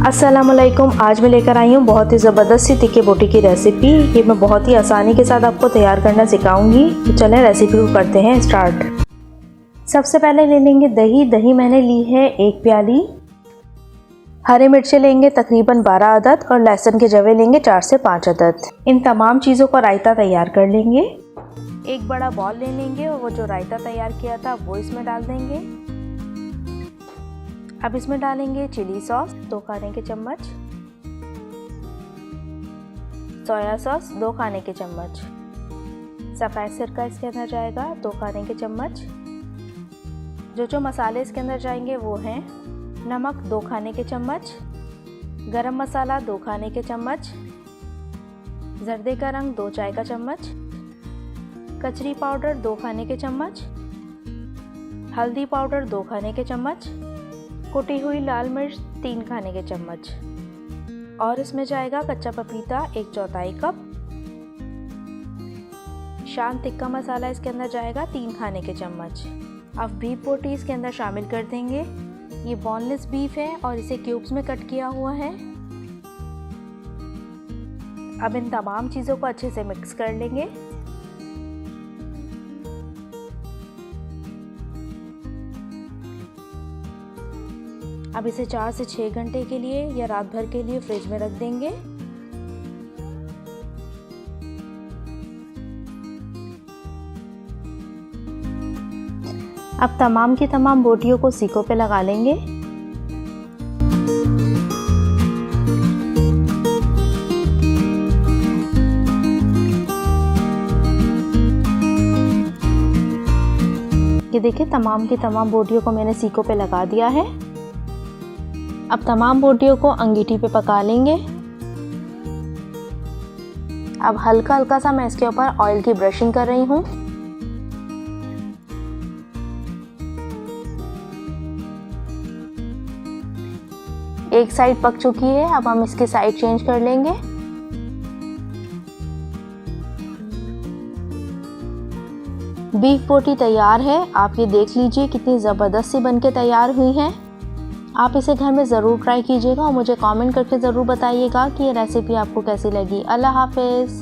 अस्सलामुअलैकुम। आज मैं लेकर आई हूँ बहुत ही ज़बरदस्त सी टिक्की बोटी की रेसिपी। ये मैं बहुत ही आसानी के साथ आपको तैयार करना सिखाऊंगी। तो चलें रेसिपी को करते हैं स्टार्ट। सबसे पहले ले लेंगे दही। दही मैंने ली है 1 प्याली। हरे मिर्चे लेंगे तकरीबन 12 अदद और लहसुन के जवे लेंगे 4 से 5 अदद। इन तमाम चीज़ों का रायता तैयार कर लेंगे। एक बड़ा बॉल ले लेंगे और वो जो रायता तैयार किया था वो इसमें डाल देंगे। अब इसमें डालेंगे चिली सॉस 2 खाने के चम्मच, सोया सॉस 2 खाने के चम्मच, सफ़ेद सिरका इसके अंदर जाएगा 2 खाने के चम्मच। जो मसाले इसके अंदर जाएंगे वो हैं नमक 2 खाने के चम्मच, गरम मसाला 2 खाने के चम्मच, जर्दे का रंग 2 चाय का चम्मच, कचरी पाउडर 2 खाने के चम्मच, हल्दी पाउडर 2 खाने के चम्मच, कुटी हुई लाल मिर्च 3 खाने के चम्मच और इसमें जाएगा कच्चा पपीता 1/4 कप। शान टिक्का मसाला इसके अंदर जाएगा 3 खाने के चम्मच। अब बीफ बोटी इसके अंदर शामिल कर देंगे। ये बोनलेस बीफ है और इसे क्यूब्स में कट किया हुआ है। अब इन तमाम चीज़ों को अच्छे से मिक्स कर लेंगे। अब इसे 4 से 6 घंटे के लिए या रात भर के लिए फ्रिज में रख देंगे। अब तमाम की तमाम बोटियों को सीकों पे लगा लेंगे। ये देखिए तमाम की तमाम बोटियों को मैंने सीकों पे लगा दिया है। अब तमाम बोटियों को अंगीठी पे पका लेंगे। अब हल्का हल्का सा मैं इसके ऊपर ऑयल की ब्रशिंग कर रही हूँ। एक साइड पक चुकी है। अब हम इसकी साइड चेंज कर लेंगे। बीफ बोटी तैयार है। आप ये देख लीजिए कितनी ज़बरदस्त सी बनके तैयार हुई है। आप इसे घर में ज़रूर ट्राई कीजिएगा और मुझे कमेंट करके ज़रूर बताइएगा कि ये रेसिपी आपको कैसी लगी। अल्लाह हाफ़िज़।